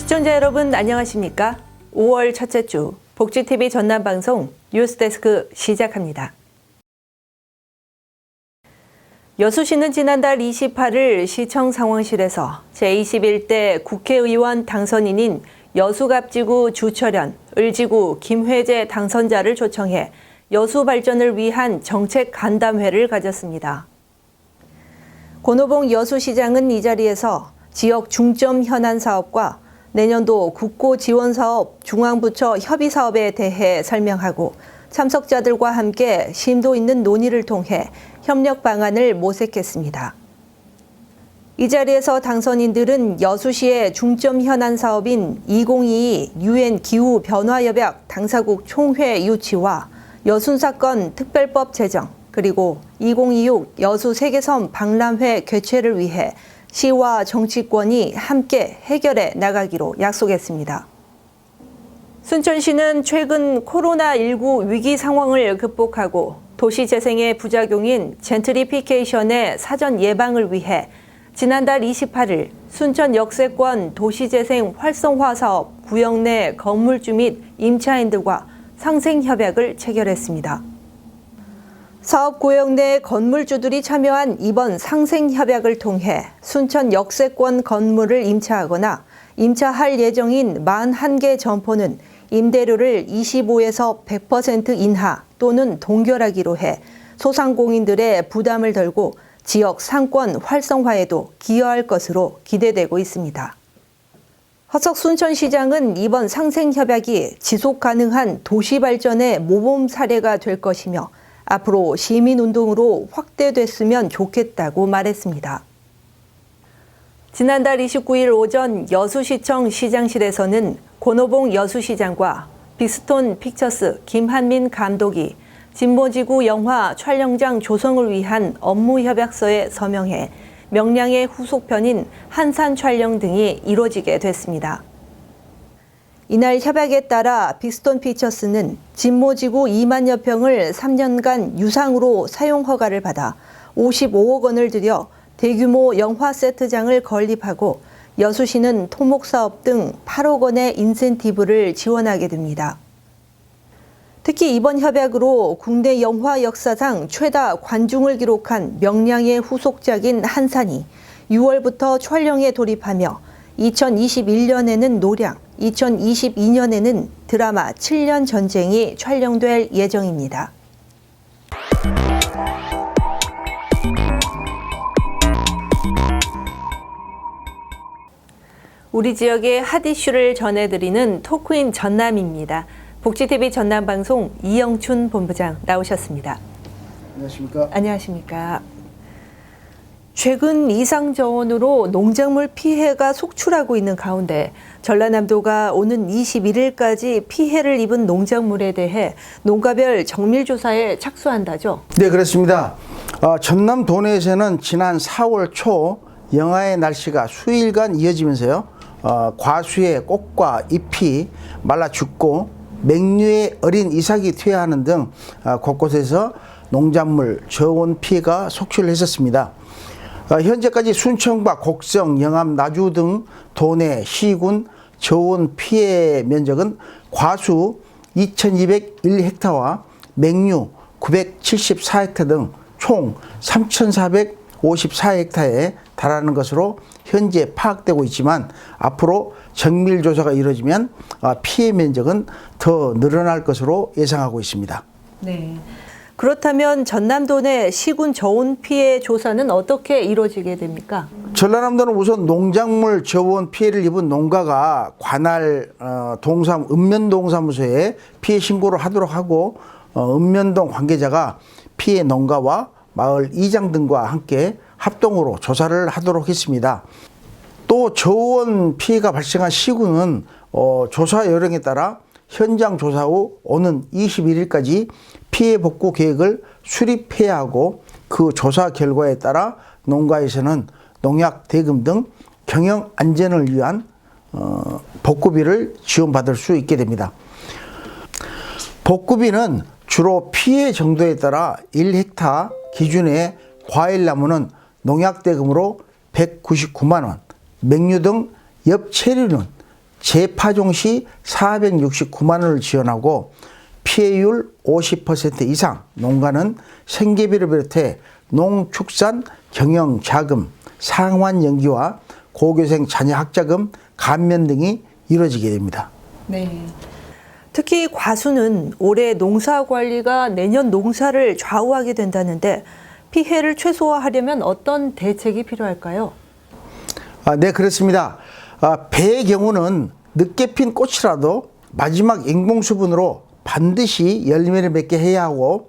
시청자 여러분 안녕하십니까? 5월 첫째 주 복지TV 전남방송 뉴스데스크 시작합니다. 여수시는 지난달 28일 시청 상황실에서 제21대 국회의원 당선인인 여수갑지구 주철현, 을지구 김회재 당선자를 초청해 여수 발전을 위한 정책 간담회를 가졌습니다. 권오봉 여수시장은 이 자리에서 지역 중점 현안 사업과 내년도 국고 지원 사업 중앙부처 협의 사업에 대해 설명하고 참석자들과 함께 심도 있는 논의를 통해 협력 방안을 모색했습니다. 이 자리에서 당선인들은 여수시의 중점 현안 사업인 2022 UN 기후 변화 협약 당사국 총회 유치와 여순사건 특별법 제정, 그리고 2026 여수 세계섬 박람회 개최를 위해 시와 정치권이 함께 해결해 나가기로 약속했습니다. 순천시는 최근 코로나19 위기 상황을 극복하고 도시 재생의 부작용인 젠트리피케이션의 사전 예방을 위해 지난달 28일 순천 역세권 도시재생 활성화 사업 구역 내 건물주 및 임차인들과 상생협약을 체결했습니다. 사업 구역 내 건물주들이 참여한 이번 상생협약을 통해 순천 역세권 건물을 임차하거나 임차할 예정인 41개 점포는 임대료를 25에서 100% 인하 또는 동결하기로 해 소상공인들의 부담을 덜고 지역 상권 활성화에도 기여할 것으로 기대되고 있습니다. 허석 순천시장은 이번 상생협약이 지속 가능한 도시 발전의 모범 사례가 될 것이며 앞으로 시민운동으로 확대됐으면 좋겠다고 말했습니다. 지난달 29일 오전 여수시청 시장실에서는 권오봉 여수시장과 빅스톤 픽처스 김한민 감독이 진보지구 영화 촬영장 조성을 위한 업무협약서에 서명해 명량의 후속편인 한산 촬영 등이 이루어지게 됐습니다. 이날 협약에 따라 빅스톤 픽처스는 진모지구 2만여 평을 3년간 유상으로 사용 허가를 받아 55억 원을 들여 대규모 영화 세트장을 건립하고 여수시는 토목사업 등 8억 원의 인센티브를 지원하게 됩니다. 특히 이번 협약으로 국내 영화 역사상 최다 관중을 기록한 명량의 후속작인 한산이 6월부터 촬영에 돌입하며 2021년에는 노량, 2022년에는 드라마 7년 전쟁이 촬영될 예정입니다. 우리 지역의 핫 이슈를 전해드리는 토크인 전남입니다. 복지TV 전남방송 이영춘 본부장 나오셨습니다. 안녕하십니까? 안녕하십니까? 최근 이상저온으로 농작물 피해가 속출하고 있는 가운데 전라남도가 오는 21일까지 피해를 입은 농작물에 대해 농가별 정밀조사에 착수한다죠? 네, 그렇습니다. 전남 도내에서는 지난 4월 초 영하의 날씨가 수일간 이어지면서요. 과수의 꽃과 잎이 말라 죽고 맹류의 어린 이삭이 퇴화하는 등 곳곳에서 농작물 저온 피해가 속출했었습니다. 현재까지 순천과 곡성, 영암, 나주 등 도내 시군 저온 피해 면적은 과수 2201헥타와 맹류 974헥타 등 총 3454헥타에 달하는 것으로 현재 파악되고 있지만 앞으로 정밀조사가 이루어지면 피해 면적은 더 늘어날 것으로 예상하고 있습니다. 네. 그렇다면 전남도 내 시군 저온 피해 조사는 어떻게 이루어지게 됩니까? 전라남도는 우선 농작물 저온 피해를 입은 농가가 관할 읍면동사무소에 피해 신고를 하도록 하고 읍면동 관계자가 피해 농가와 마을 이장 등과 함께 합동으로 조사를 하도록 했습니다. 또 저온 피해가 발생한 시군은 조사 요령에 따라 현장 조사 후 오는 21일까지 피해 복구 계획을 수립해야 하고 그 조사 결과에 따라 농가에서는 농약 대금 등 경영 안전을 위한 복구비를 지원받을 수 있게 됩니다. 복구비는 주로 피해 정도에 따라 1헥타 기준의 과일나무는 농약 대금으로 199만 원, 맹류 등 엽체류는 재파종 시 469만 원을 지원하고 피해율 50% 이상 농가는 생계비를 비롯해 농축산 경영자금, 상환연기와 고교생 자녀 학자금, 감면 등이 이루어지게 됩니다. 네. 특히 과수는 올해 농사 관리가 내년 농사를 좌우하게 된다는데 피해를 최소화하려면 어떤 대책이 필요할까요? 네, 그렇습니다. 배의 경우는 늦게 핀 꽃이라도 마지막 인공수분으로 반드시 열매를 맺게 해야 하고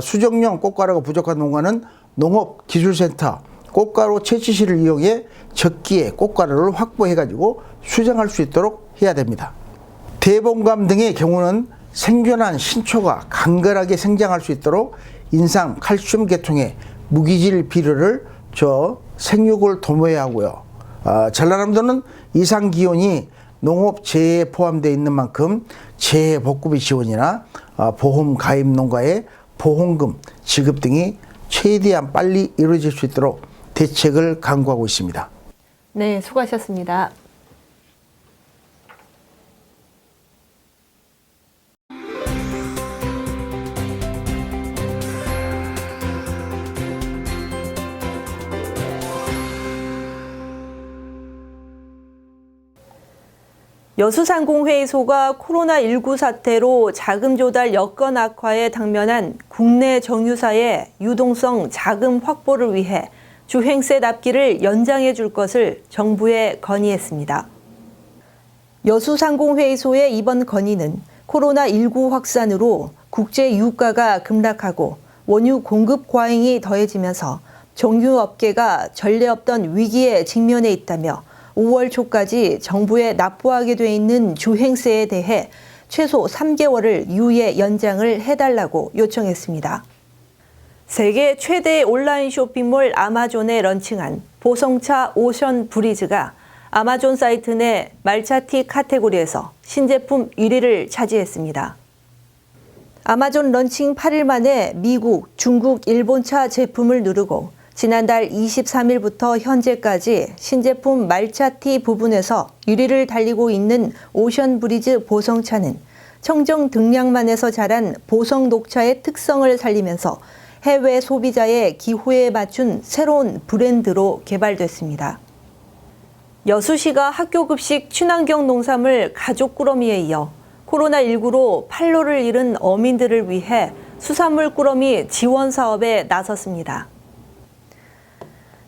수정용 꽃가루가 부족한 농가는 농업기술센터 꽃가루 채취실을 이용해 적기에 꽃가루를 확보해가지고 수정할 수 있도록 해야 됩니다. 대봉감 등의 경우는 생존한 신초가 간결하게 생장할 수 있도록 인상 칼슘 계통의 무기질 비료를 생육을 도모해야 하고요. 전라남도는 이상 기온이 농업 재해에 포함되어 있는 만큼 재해 복구비 지원이나 보험 가입 농가의 보험금 지급 등이 최대한 빨리 이루어질 수 있도록 대책을 강구하고 있습니다. 네, 수고하셨습니다. 여수상공회의소가 코로나19 사태로 자금 조달 여건 악화에 당면한 국내 정유사의 유동성 자금 확보를 위해 주행세 납기를 연장해 줄 것을 정부에 건의했습니다. 여수상공회의소의 이번 건의는 코로나19 확산으로 국제 유가가 급락하고 원유 공급 과잉이 더해지면서 정유업계가 전례 없던 위기에 직면해 있다며 5월 초까지 정부에 납부하게 돼 있는 주행세에 대해 최소 3개월을 유예 연장을 해달라고 요청했습니다. 세계 최대 온라인 쇼핑몰 아마존에 런칭한 보성차 오션 브리즈가 아마존 사이트 내 말차티 카테고리에서 신제품 1위를 차지했습니다. 아마존 런칭 8일 만에 미국, 중국, 일본차 제품을 누르고 지난달 23일부터 현재까지 신제품 말차티 부분에서 1위를 달리고 있는 오션 브리즈 보성차는 청정 등량만에서 자란 보성 녹차의 특성을 살리면서 해외 소비자의 기호에 맞춘 새로운 브랜드로 개발됐습니다. 여수시가 학교급식 친환경 농산물 가족 꾸러미에 이어 코로나19로 판로를 잃은 어민들을 위해 수산물 꾸러미 지원 사업에 나섰습니다.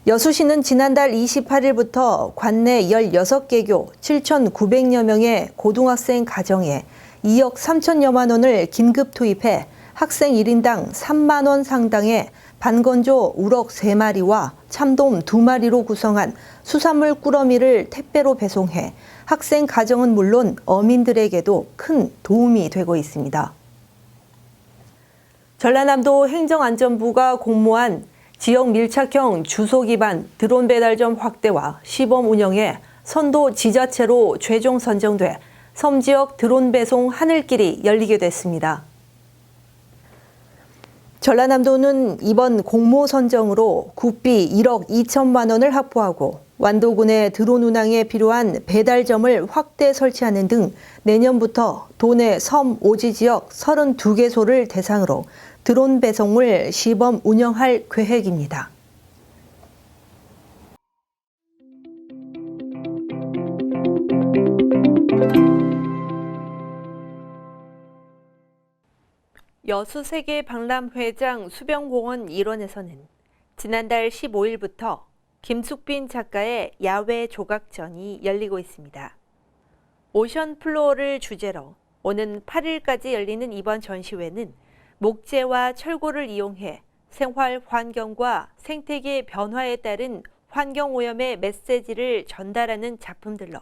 여수시는 지난달 28일부터 관내 16개교 7,900여 명의 고등학생 가정에 2억 3천여만 원을 긴급 투입해 학생 1인당 3만 원 상당의 반건조 우럭 3마리와 참돔 2마리로 구성한 수산물 꾸러미를 택배로 배송해 학생 가정은 물론 어민들에게도 큰 도움이 되고 있습니다. 전라남도 행정안전부가 공모한 지역 밀착형 주소 기반 드론 배달점 확대와 시범 운영에 선도 지자체로 최종 선정돼 섬지역 드론 배송 하늘길이 열리게 됐습니다. 전라남도는 이번 공모 선정으로 국비 1억 2천만 원을 확보하고 완도군의 드론 운항에 필요한 배달점을 확대 설치하는 등 내년부터 도내 섬 오지 지역 32개소를 대상으로 드론 배송을 시범 운영할 계획입니다. 여수세계박람회장 수변공원 일원에서는 지난달 15일부터 김숙빈 작가의 야외 조각전이 열리고 있습니다. 오션 플로어를 주제로 오는 8일까지 열리는 이번 전시회는 목재와 철골을 이용해 생활 환경과 생태계 변화에 따른 환경오염의 메시지를 전달하는 작품들로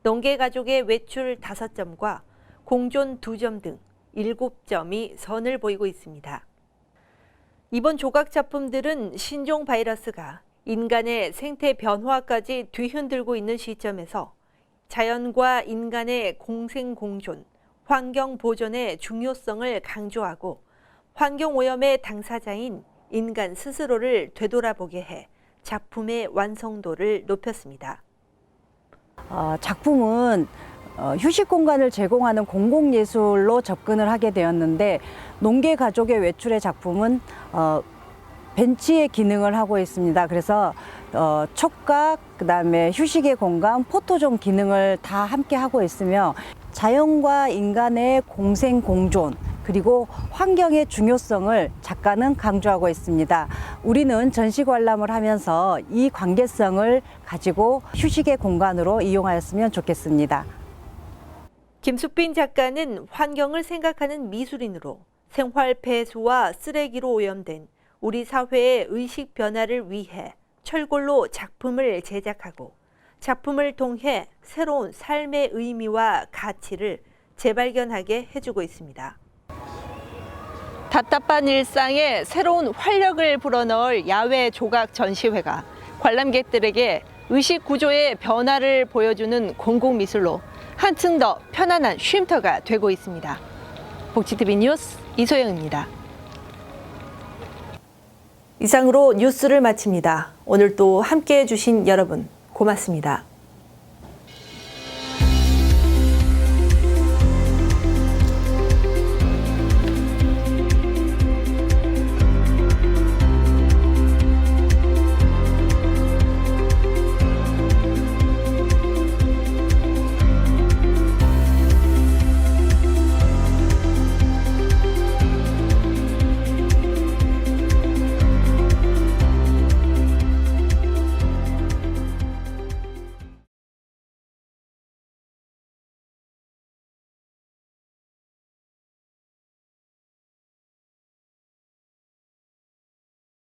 농계 가족의 외출 5점과 공존 2점 등 7점이 선을 보이고 있습니다. 이번 조각 작품들은 신종 바이러스가 인간의 생태 변화까지 뒤흔들고 있는 시점에서 자연과 인간의 공생공존, 환경 보존의 중요성을 강조하고 환경오염의 당사자인 인간 스스로를 되돌아보게 해 작품의 완성도를 높였습니다. 작품은 휴식 공간을 제공하는 공공예술로 접근을 하게 되었는데 농계 가족의 외출의 작품은 벤치의 기능을 하고 있습니다. 그래서 촉각, 그다음에 휴식의 공간, 포토존 기능을 다 함께 하고 있으며 자연과 인간의 공생 공존 그리고 환경의 중요성을 작가는 강조하고 있습니다. 우리는 전시 관람을 하면서 이 관계성을 가지고 휴식의 공간으로 이용하였으면 좋겠습니다. 김숙빈 작가는 환경을 생각하는 미술인으로 생활 폐수와 쓰레기로 오염된 우리 사회의 의식 변화를 위해 철골로 작품을 제작하고 작품을 통해 새로운 삶의 의미와 가치를 재발견하게 해주고 있습니다. 답답한 일상에 새로운 활력을 불어넣을 야외 조각 전시회가 관람객들에게 의식 구조의 변화를 보여주는 공공미술로 한층 더 편안한 쉼터가 되고 있습니다. 복지TV 뉴스 이소영입니다. 이상으로 뉴스를 마칩니다. 오늘 또 함께해 주신 여러분 고맙습니다.